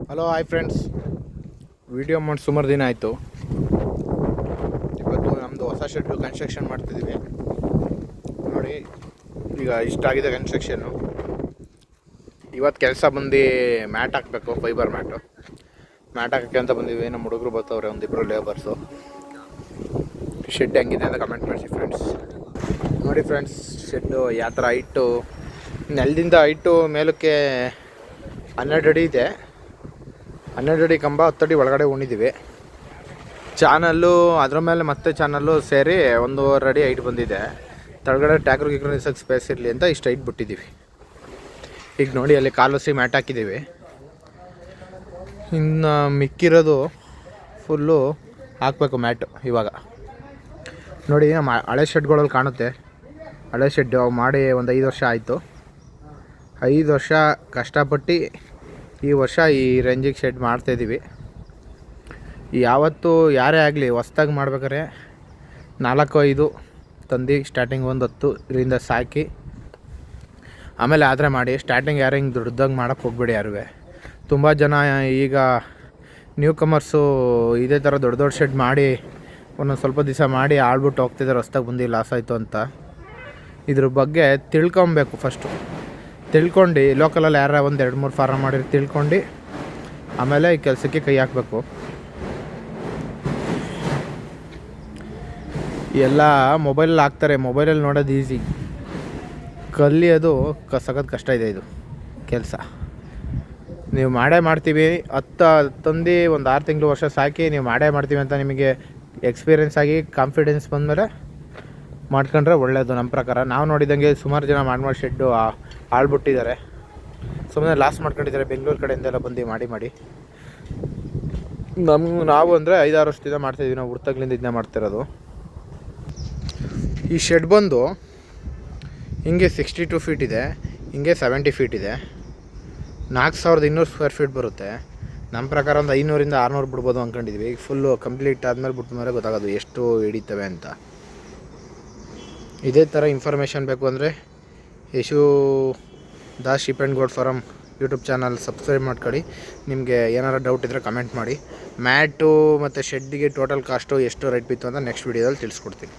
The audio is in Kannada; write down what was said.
ಹಲೋ ಹಾಯ್ ಫ್ರೆಂಡ್ಸ್, ವಿಡಿಯೋ ಮಾಡಿ ಸುಮಾರು ದಿನ ಆಯಿತು. ಇವತ್ತು ನಮ್ಮದು ಹೊಸ ಶೆಡ್ಡು ಕನ್ಸ್ಟ್ರಕ್ಷನ್ ಮಾಡ್ತಿದ್ದೀವಿ. ನೋಡಿ, ಈಗ ಇಷ್ಟಾಗಿದೆ ಕನ್ಸ್ಟ್ರಕ್ಷನ್ನು. ಇವತ್ತು ಕೆಲಸ ಬಂದು ಮ್ಯಾಟ್ ಹಾಕಬೇಕು, ಫೈಬರ್ ಮ್ಯಾಟ್ ಹಾಕೋಕ್ಕೆ ಅಂತ ಬಂದಿವಿ. ನಮ್ಮ ಹುಡುಗರು ಬರ್ತಾವ್ರೆ, ಒಂದಿಬ್ಬರು ಲೇಬರ್ಸು. ಶೆಡ್ ಹೆಂಗಿದೆ ಅಂತ ಕಮೆಂಟ್ ಮಾಡಿಸಿ ಫ್ರೆಂಡ್ಸ್. ನೋಡಿ ಫ್ರೆಂಡ್ಸ್, ಶೆಡ್ಡು ಯಾವ ಥರ ಹೈಟು, ನೆಲದಿಂದ ಹೈಟು ಮೇಲಕ್ಕೆ 12 ಅಡಿ ಇದೆ. 12 ಅಡಿ ಕಂಬ, 10 ಅಡಿ ಒಳಗಡೆ ಉಣಿದ್ದೀವಿ. ಚಾನಲ್ಲು ಅದರ ಮೇಲೆ ಮತ್ತೆ ಚಾನಲ್ಲು ಸೇರಿ 1.5 ಅಡಿ ಹೈಟ್ ಬಂದಿದೆ. ತಳಗಡೆ ಟ್ಯಾಕ್ರು ಗೀಕ್ರು ನಿಲ್ಸೋಕ್ಕೆ ಸ್ಪೇಸ್ ಇರಲಿ ಅಂತ ಇಷ್ಟು ಹೈಟ್ ಬಿಟ್ಟಿದ್ದೀವಿ. ಈಗ ನೋಡಿ, ಅಲ್ಲಿ ಕಾಲುಸಿ ಮ್ಯಾಟ್ ಹಾಕಿದ್ದೀವಿ. ಇನ್ನು ಮಿಕ್ಕಿರೋದು ಫುಲ್ಲು ಹಾಕಬೇಕು ಮ್ಯಾಟು. ಇವಾಗ ನೋಡಿ, ನಮ್ಮ ಹಳೆ ಶೆಡ್ಗಳಲ್ಲಿ ಕಾಣುತ್ತೆ. ಹಳೆ ಶೆಡ್ಡು ಮಾಡಿ ಒಂದು 5 ವರ್ಷ ಆಯಿತು. 5 ವರ್ಷ ಕಷ್ಟಪಟ್ಟು ಈ ವರ್ಷ ಈ ರೇಂಜಿಗೆ ಶೆಡ್ ಮಾಡ್ತಾಯಿದ್ದೀವಿ. ಯಾವತ್ತೂ ಯಾರೇ ಆಗಲಿ ಹೊಸ್ದಾಗಿ ಮಾಡ್ಬೇಕಾದ್ರೆ 4-5 ತಂದು ಸ್ಟಾರ್ಟಿಂಗ್ ಒಂದು 10 ಇಲ್ಲಿಂದ ಸಾಕಿ ಆಮೇಲೆ ಆದರೆ ಮಾಡಿ. ಸ್ಟಾರ್ಟಿಂಗ್ ಯಾರು ಹಿಂಗೆ ದೊಡ್ಡದಾಗಿ ಮಾಡೋಕ್ಕೆ ಹೋಗ್ಬೇಡಿ ಯಾರು. ತುಂಬ ಜನ ಈಗ ನ್ಯೂ ಕಮರ್ಸು ಇದೇ ಥರ ದೊಡ್ಡ ಶೆಡ್ ಮಾಡಿ ಒಂದೊಂದು ಸ್ವಲ್ಪ ದಿವಸ ಮಾಡಿ ಆಳ್ಬಿಟ್ಟು ಹೋಗ್ತಿದ್ದಾರೆ, ಹೊಸ್ದಾಗಿ ಬಂದು ಲಾಸ್ ಆಯಿತು ಅಂತ. ಇದ್ರ ಬಗ್ಗೆ ತಿಳ್ಕೊಬೇಕು. ಫಸ್ಟು ತಿಳ್ಕೊಂಡು ಲೋಕಲಲ್ಲಿ ಯಾರ 1-2-3 ಫಾರಮ್ ಮಾಡಿ ತಿಳ್ಕೊಂಡು ಆಮೇಲೆ ಈ ಕೆಲಸಕ್ಕೆ ಕೈ ಹಾಕಬೇಕು. ಎಲ್ಲ ಮೊಬೈಲಲ್ಲಿ ಹಾಕ್ತಾರೆ, ಮೊಬೈಲಲ್ಲಿ ನೋಡೋದು ಈಸಿ, ಕಲಿಯೋದು ಸಖತ್ ಕಷ್ಟ ಇದೆ. ಇದು ಕೆಲಸ ನೀವು ಮಾಡೇ ಮಾಡ್ತೀವಿ 10 ತಂದು ಒಂದು 6 ತಿಂಗಳು ವರ್ಷ ಸಾಕಿ ನೀವು ಮಾಡೇ ಮಾಡ್ತೀವಿ ಅಂತ ನಿಮಗೆ ಎಕ್ಸ್ಪೀರಿಯೆನ್ಸ್ ಆಗಿ ಕಾನ್ಫಿಡೆನ್ಸ್ ಬಂದಮೇಲೆ ಮಾಡ್ಕೊಂಡ್ರೆ ಒಳ್ಳೆಯದು. ನಮ್ಮ ಪ್ರಕಾರ ನಾವು ನೋಡಿದಂಗೆ ಸುಮಾರು ಜನ ಮಾಡಿ ಶೆಡ್ಡು ಆಳ್ಬಿಟ್ಟಿದ್ದಾರೆ, ಸುಮ್ಮನೆ ಲಾಸ್ ಮಾಡ್ಕೊಂಡಿದ್ದಾರೆ. ಬೆಂಗಳೂರು ಕಡೆಯಿಂದೆಲ್ಲ ಬಂದು ಮಾಡಿ ನಾವು ಅಂದರೆ 5-6 ವರ್ಷದಿಂದ ಮಾಡ್ತಾಯಿದ್ವಿ. ನಾವು ಹುಡ್ತಾಗ್ಲಿಂದ ಇದನ್ನೇ ಮಾಡ್ತಿರೋದು. ಈ ಶೆಡ್ ಬಂದು ಹಿಂಗೆ 62 ಫೀಟ್ ಇದೆ, ಹಿಂಗೆ 70 ಫೀಟ್ ಇದೆ. 4200 ಸ್ಕ್ವೇರ್ ಫೀಟ್ ಬರುತ್ತೆ. ನಮ್ಮ ಪ್ರಕಾರ ಒಂದು 500-600 ಬಿಡ್ಬೋದು ಅಂದ್ಕೊಂಡಿದ್ವಿ. ಈಗ ಫುಲ್ಲು ಕಂಪ್ಲೀಟ್ ಆದಮೇಲೆ ಬಿಟ್ಟ ಮೇಲೆ ಗೊತ್ತಾಗೋದು ಎಷ್ಟು ಹಿಡಿತವೆ ಅಂತ. ಇದೇ ಥರ ಇನ್ಫಾರ್ಮೇಷನ್ ಬೇಕು ಅಂದರೆ Yashu Das sheep and goat farm YouTube channel subscribe ಮಾಡ್ಕೊಳ್ಳಿ. ನಿಮಗೆ ಏನಾರು ಡೌಟ್ ಇದ್ದರೆ ಕಮೆಂಟ್ ಮಾಡಿ. ಮ್ಯಾಟು ಮತ್ತು ಶೆಡ್ಡಿಗೆ ಟೋಟಲ್ ಕಾಸ್ಟು ಎಷ್ಟು ರೇಟ್ ಬಿತ್ತು ಅಂತ ನೆಕ್ಸ್ಟ್ ವೀಡಿಯೋದಲ್ಲಿ ತಿಳಿಸ್ಕೊಡ್ತೀನಿ.